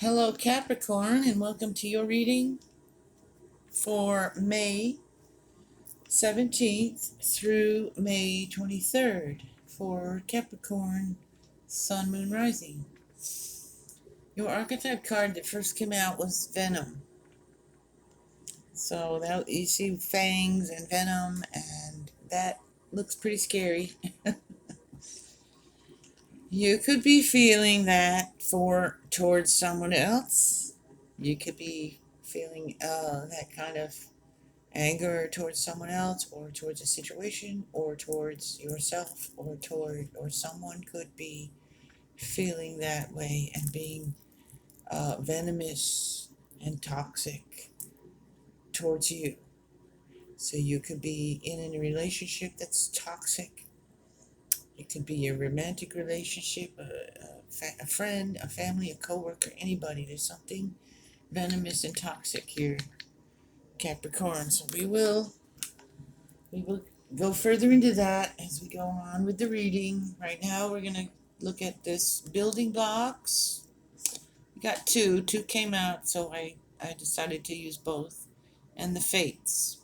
Hello, Capricorn, and welcome to your reading for May 17th through May 23rd for Capricorn, Sun, Moon, Rising. Your archetype card that first came out was Venom. So that you see fangs and venom, and that looks pretty scary. You could be feeling that towards someone else. You could be feeling that kind of anger towards someone else, or towards a situation, or towards yourself, or someone could be feeling that way and being venomous and toxic towards you. So you could be in a relationship that's toxic. It could be a romantic relationship, a friend, a family, a coworker, anybody. There's something venomous and toxic here, Capricorn. So we will go further into that as we go on with the reading. Right now, we're going to look at this building blocks. We got two. Two came out, so I decided to use both. And the fates.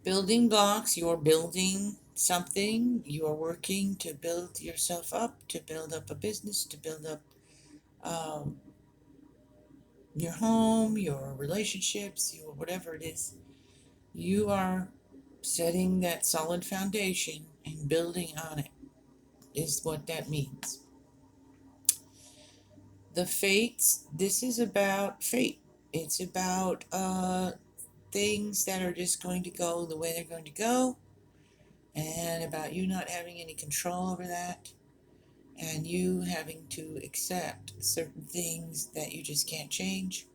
Building blocks, you're building something. You are working to build yourself up, to build up a business, to build up um, your home, your relationships, your whatever it is. You are setting that solid foundation and building on it is what that means. The fates, this is about fate. It's about things that are just going to go the way they're going to go, and about you not having any control over that, and you having to accept certain things that you just can't change,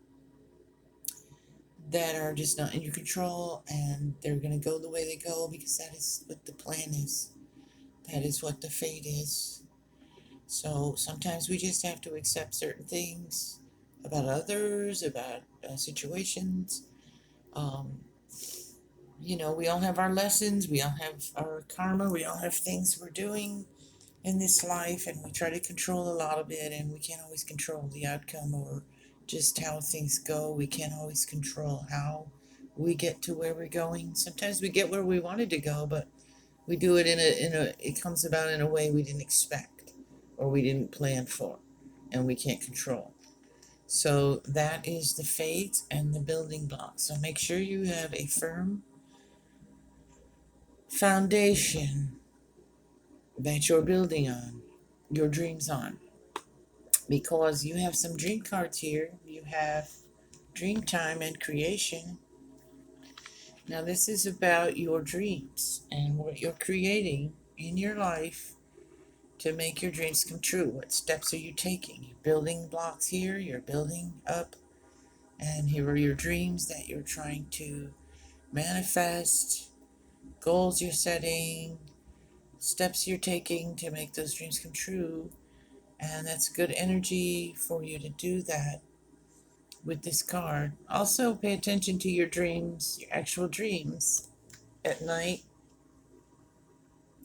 that are just not in your control, and they're going to go the way they go because that is what the plan is. That is what the fate is. So sometimes we just have to accept certain things about others, about situations. Um, we all have our lessons, we all have our karma, we all have things we're doing in this life, and we try to control a lot of it, and we can't always control the outcome or just how things go. We can't always control how we get to where we're going. Sometimes we get where we wanted to go, but we do it it comes about in a way we didn't expect or we didn't plan for, and we can't control. So that is the fate and the building blocks. So make sure you have a firm foundation that you're building on, your dreams on, because you have some dream cards here. You have dream time and creation. Now this is about your dreams and what you're creating in your life to make your dreams come true. What steps are you taking? You're building blocks here, you're building up, and here are your dreams that you're trying to manifest, goals you're setting, steps you're taking to make those dreams come true. And that's good energy for you to do that with this card. Also, pay attention to your dreams, your actual dreams at night.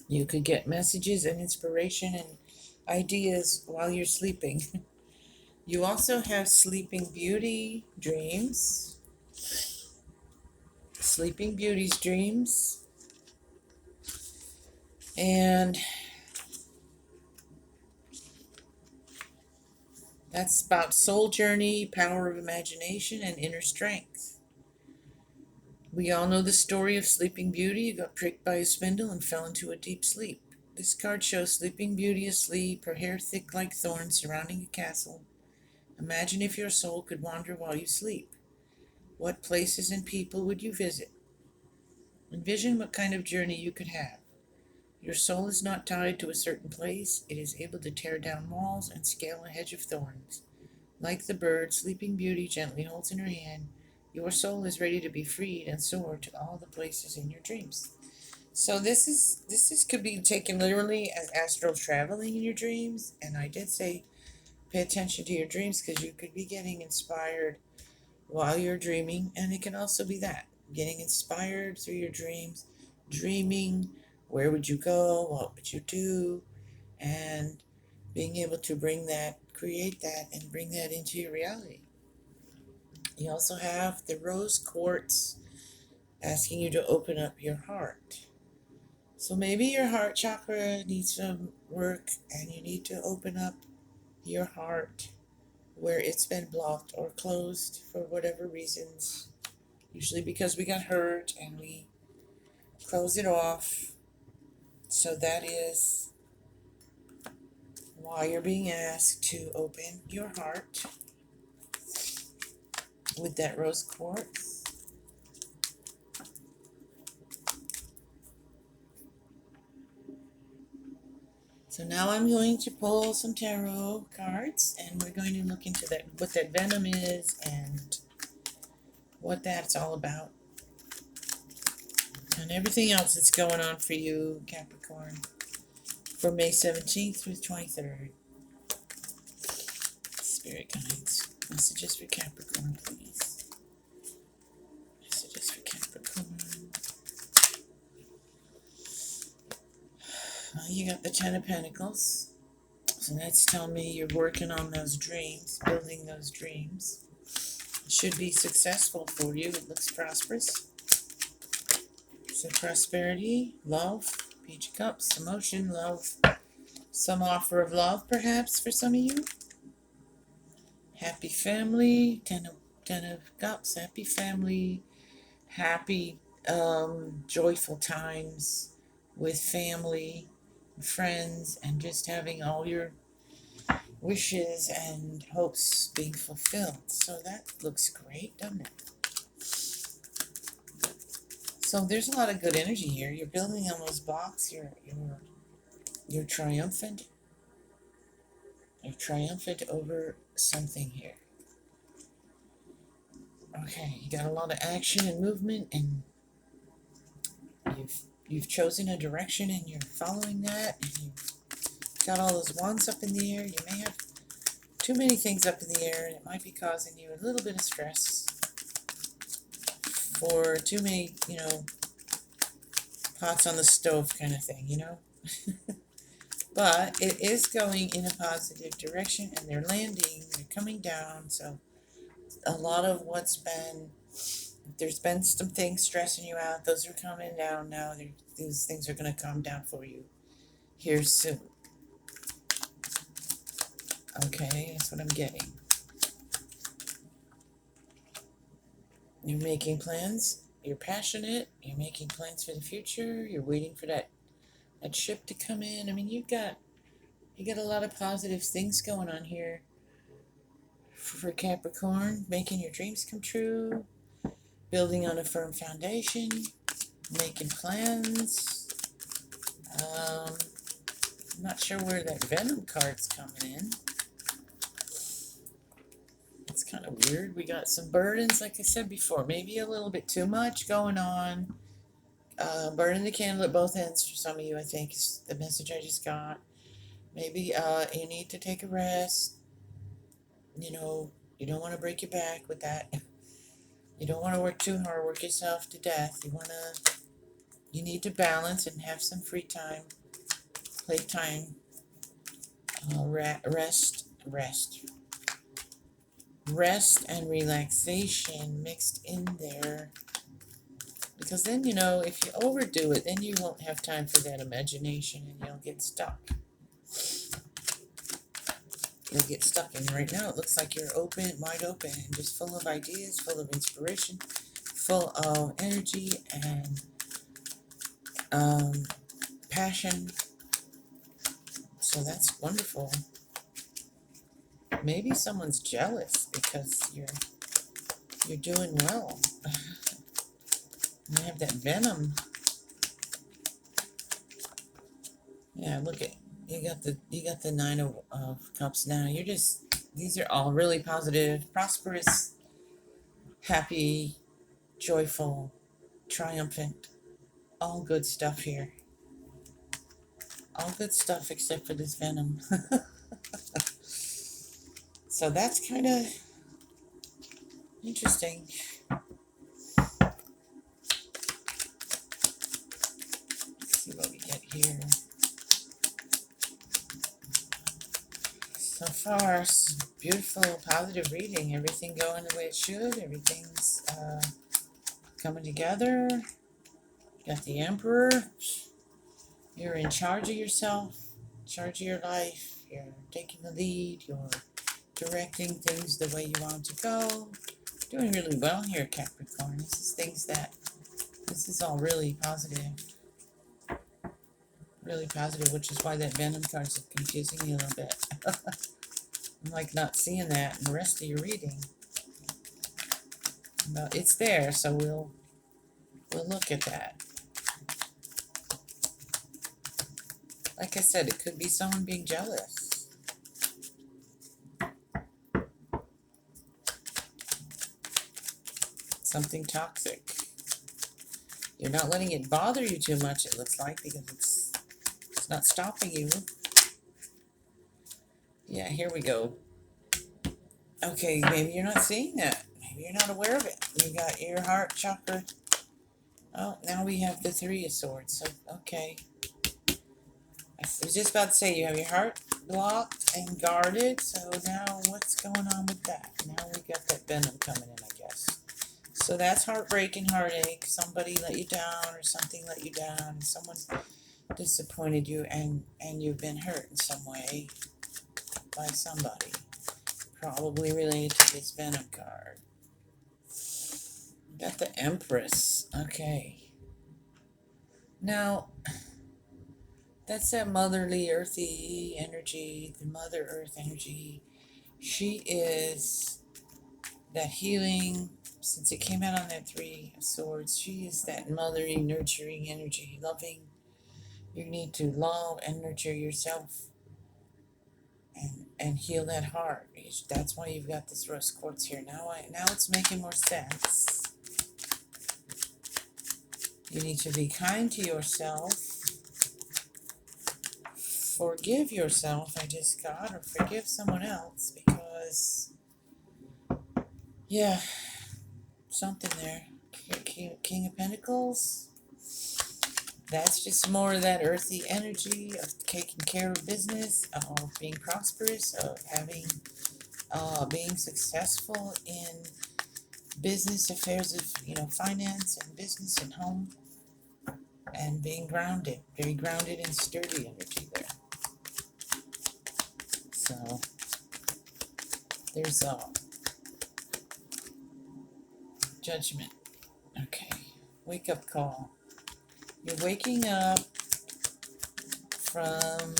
You could get messages and inspiration and ideas while you're sleeping. You also have Sleeping Beauty dreams. Sleeping Beauty's dreams. And that's about soul journey, power of imagination, and inner strength. We all know the story of Sleeping Beauty. Who got pricked by a spindle and fell into a deep sleep. This card shows Sleeping Beauty asleep, her hair thick like thorns surrounding a castle. Imagine if your soul could wander while you sleep. What places and people would you visit? Envision what kind of journey you could have. Your soul is not tied to a certain place. It is able to tear down walls and scale a hedge of thorns. Like the bird Sleeping Beauty gently holds in her hand, your soul is ready to be freed and soar to all the places in your dreams. So this could be taken literally as astral traveling in your dreams. And I did say pay attention to your dreams, because you could be getting inspired while you're dreaming, and it can also be that getting inspired through your dreams, dreaming. Where would you go? What would you do? And being able to bring that, create that, and bring that into your reality. You also have the rose quartz asking you to open up your heart. So maybe your heart chakra needs some work and you need to open up your heart where it's been blocked or closed for whatever reasons. Usually because we got hurt and we close it off. So that is why you're being asked to open your heart with that rose quartz. So now I'm going to pull some tarot cards and we're going to look into that, what that venom is and what that's all about. And everything else that's going on for you, Capricorn, for May 17th through 23rd. Spirit guides. Messages for Capricorn, please. Messages for Capricorn. You got the Ten of Pentacles. So that's telling me you're working on those dreams, building those dreams. It should be successful for you. It looks prosperous. So prosperity, love, Page of Cups, emotion, love. Some offer of love, perhaps, for some of you. Happy family, Ten of Cups, happy family, happy, joyful times with family, friends, and just having all your wishes and hopes being fulfilled. So that looks great, doesn't it? So there's a lot of good energy here. You're building on those blocks. You're triumphant. You're triumphant over something here. Okay, you got a lot of action and movement, and you've chosen a direction, and you're following that, and you've got all those wands up in the air. You may have too many things up in the air, and it might be causing you a little bit of stress for too many, pots on the stove kind of thing, But it is going in a positive direction, and they're landing, they're coming down, so a lot of there's been some things stressing you out, those are coming down now. These things are going to come down for you here soon. Okay, that's what I'm getting. You're making plans, you're passionate, you're making plans for the future, you're waiting for that ship to come in. I mean, you got a lot of positive things going on here for Capricorn, making your dreams come true, building on a firm foundation, making plans. I'm not sure where that Venom card's coming in. It's kind of weird. We got some burdens, like I said before, maybe a little bit too much going on. Burning the candle at both ends for some of you, I think, is the message I just got. Maybe you need to take a rest. You don't want to break your back with that. You don't want to work too hard, work yourself to death. You need to balance and have some free time, playtime, rest and relaxation mixed in there. Because then, if you overdo it, then you won't have time for that imagination and you'll get stuck. And right now it looks like you're wide open, and just full of ideas, full of inspiration, full of energy and passion. So that's wonderful. Maybe someone's jealous because you're doing well. You have that venom. Yeah, look at you got the Nine of Cups now. These are all really positive, prosperous, happy, joyful, triumphant, all good stuff here. All good stuff except for this venom. So that's kind of interesting. Let's see what we get here. So far, beautiful, positive reading. Everything going the way it should. Everything's coming together. Got the Emperor. You're in charge of yourself, in charge of your life. You're taking the lead. You're directing things the way you want to go. Doing really well here, Capricorn. This is all really positive. Really positive, which is why that Venom card's confusing me a little bit. I'm like not seeing that in the rest of your reading. But it's there, so we'll look at that. Like I said, it could be someone being jealous. Something toxic. You're not letting it bother you too much, it looks like, because it's not stopping you. Yeah, here we go. Okay, maybe you're not seeing that. Maybe you're not aware of it. You got your heart chakra. Oh, now we have the Three of Swords. So, okay. I was just about to say you have your heart blocked and guarded. So now what's going on with that? Now we got that venom coming in, I guess. So that's heartbreak and heartache. Somebody let you down or something let you down. And someone disappointed you and you've been hurt in some way by somebody. Probably related to this Venom card. Got the Empress. Okay. Now, that's that motherly, earthy energy, the Mother Earth energy. She is that healing, since it came out on that Three of Swords, she is that motherly, nurturing energy, loving. You need to love and nurture yourself and heal that heart. That's why you've got this rose quartz here. Now it's making more sense. You need to be kind to yourself. Forgive yourself, I just got, or forgive someone else, because, yeah, something there. King of Pentacles. That's just more of that earthy energy of taking care of business, of being prosperous, of having, being successful in business affairs of, finance and business and home, and being grounded, very grounded and sturdy energy there. So there's a Judgment. Okay, wake up call. You're waking up from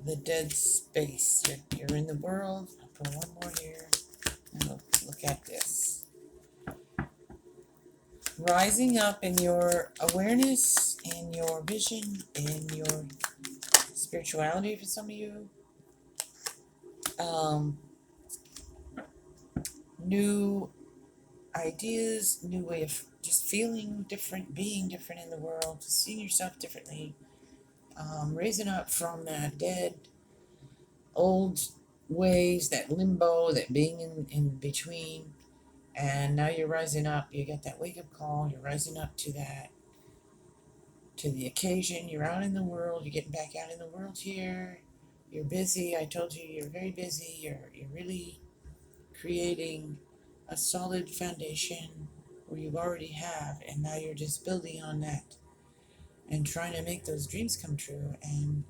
the dead space. You're in the world. I'll put one more here and we'll look at this. Rising up in your awareness, in your vision, in your spirituality for some of you. New ideas, new way of just feeling different, being different in the world, seeing yourself differently. Raising up from that dead old ways, that limbo, that being in between, and now you're rising up. You get that wake-up call. You're rising up to the occasion. You're out in the world. You're getting back out in the world here. You're busy. I told you you're very busy. You're really creating a solid foundation where you already have, and now you're just building on that and trying to make those dreams come true and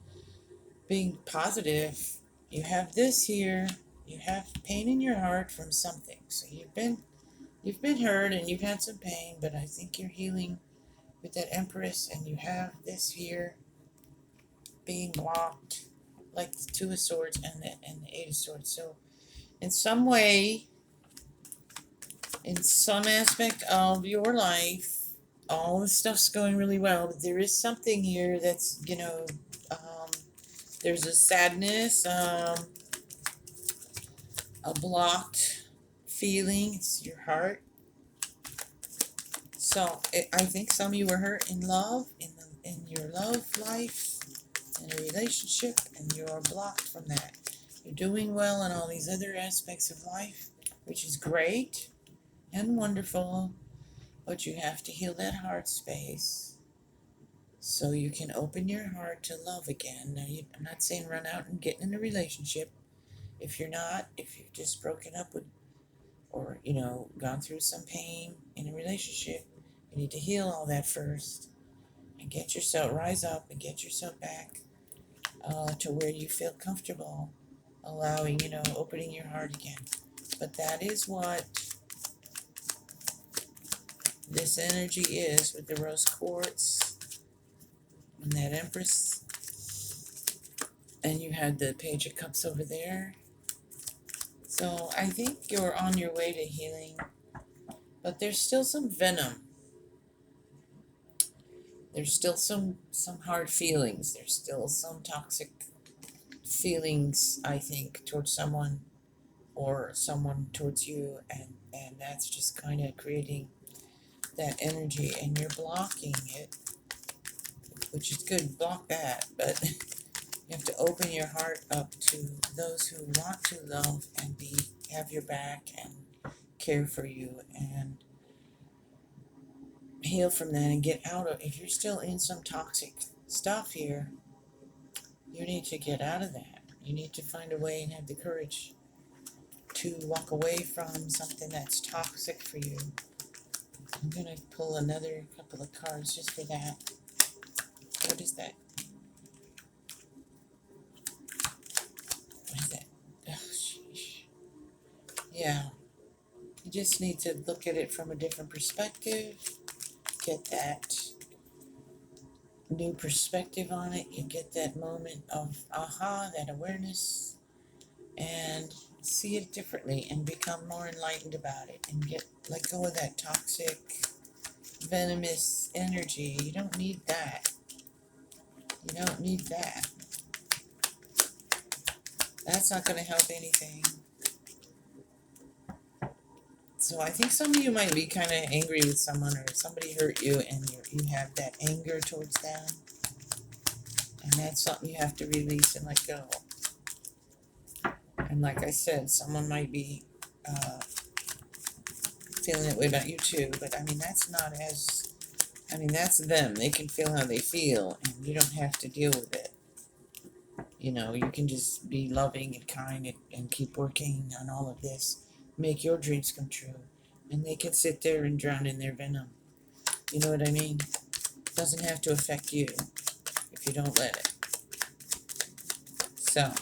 being positive. You have this here. You have pain in your heart from something. So you've been hurt and you've had some pain, but I think you're healing with that Empress, and you have this here being blocked, like the Two of Swords and the Eight of Swords. So in some way, in some aspect of your life, all the stuff's going really well, but there is something here that's, there's a sadness, a blocked feeling. It's your heart. So I think some of you were hurt in love, in your love life, in a relationship, and you're blocked from that. You're doing well in all these other aspects of life, which is great and wonderful, but you have to heal that heart space. so you can open your heart to love again. Now, I'm not saying run out and get in a relationship. If you're not, if you've just broken up with, or, gone through some pain in a relationship, you need to heal all that first and get yourself, rise up and get yourself back to where you feel comfortable, allowing, opening your heart again. But that is what this energy is with the rose quartz and that Empress. And you had the Page of Cups over there. So I think you're on your way to healing, but there's still some venom. There's still some hard feelings. There's still some toxic feelings, I think, towards someone or someone towards you, and that's just kind of creating that energy, and you're blocking it, which is good. Block that, but you have to open your heart up to those who want to love and have your back and care for you and heal from that and get out of. If you're still in some toxic stuff here, you need to get out of that. You need to find a way and have the courage to walk away from something that's toxic for you. I'm going to pull another couple of cards just for that. What is that? What is that? Oh, sheesh. Yeah. You just need to look at it from a different perspective. Get that new perspective on it. You get that moment of aha, that awareness, and see it differently and become more enlightened about it and let go of that toxic, venomous energy. You don't need that. You don't need that. That's not going to help anything. So I think some of you might be kind of angry with someone, or somebody hurt you and you have that anger towards them. And that's something you have to release and let go. And like I said, someone might be feeling that way about you too, but I mean, that's them. They can feel how they feel, and you don't have to deal with it. You can just be loving and kind and keep working on all of this. Make your dreams come true. And they can sit there and drown in their venom. You know what I mean? It doesn't have to affect you if you don't let it. So,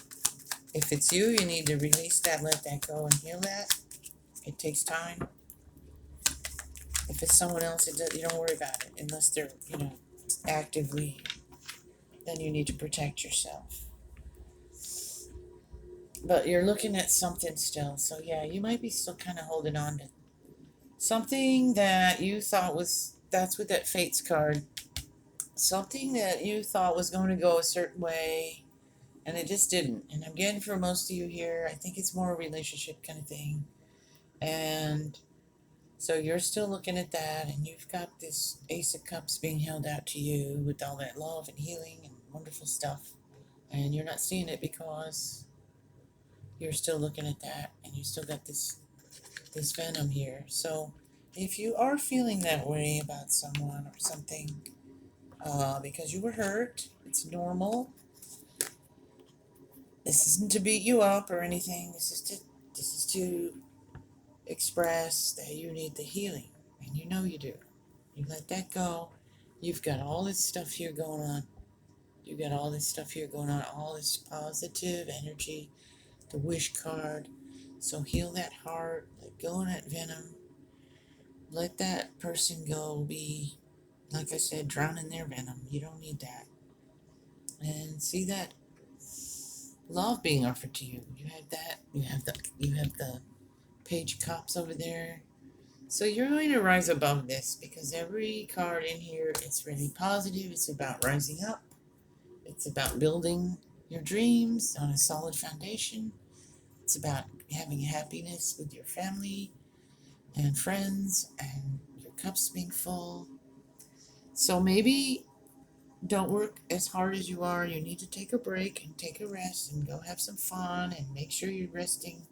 if it's you, you need to release that, let that go, and heal that. It takes time. If it's someone else, you don't worry about it unless they're, actively. Then you need to protect yourself. But you're looking at something still, so yeah, you might be still kind of holding on to something that you thought that's with that Fates card. Something that you thought was going to go a certain way, and it just didn't. And I'm getting for most of you here, I think it's more a relationship kind of thing. And so you're still looking at that, and you've got this Ace of Cups being held out to you with all that love and healing and wonderful stuff. And you're not seeing it because you're still looking at that, and you still got this venom here. So if you are feeling that way about someone or something, because you were hurt, it's normal. This isn't to beat you up or anything. This is to express that you need the healing, and you know you do. You let that go. You've got all this stuff here going on. You've got all this stuff here going on, all this positive energy, the wish card. So heal that heart, let go of that venom. Let that person go be, like I said, drown in their venom. You don't need that. And see that love being offered to you. You have that. You have the Page of Cups over there. So you're going to rise above this, because every card in here, it's really positive. It's about rising up. It's about building your dreams on a solid foundation. It's about having happiness with your family and friends and your cups being full. So maybe don't work as hard as you are. You need to take a break and take a rest and go have some fun and make sure you're resting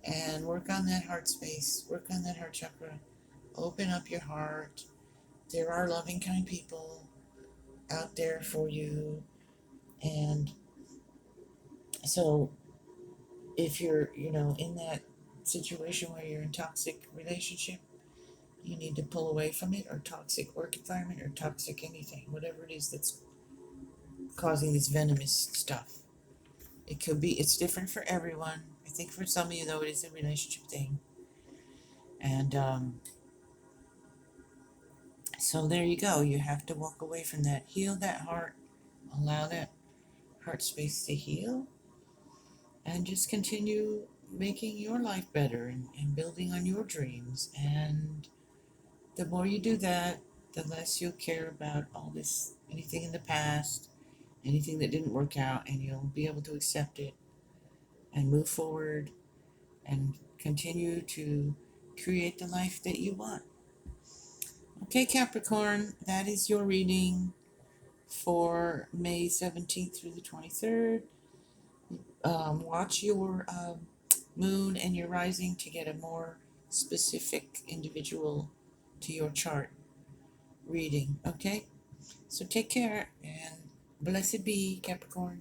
and work on that heart space, work on that heart chakra. Open up your heart. There are loving, kind people. out there for you. And so if you're, in that situation where you're in toxic relationship, you need to pull away from it, or toxic work environment, or toxic anything, whatever it is that's causing this venomous stuff. It could be, it's different for everyone. I think for some of you, though, it is a relationship thing. And so there you go. You have to walk away from that, heal that heart, allow that heart space to heal, and just continue making your life better, and building on your dreams. And the more you do that, the less you'll care about all this, anything in the past, anything that didn't work out, and you'll be able to accept it and move forward and continue to create the life that you want. Okay, Capricorn, that is your reading for May 17th through the 23rd. Watch your moon and your rising to get a more specific, individual to your chart reading. Okay, so take care and blessed be, Capricorn.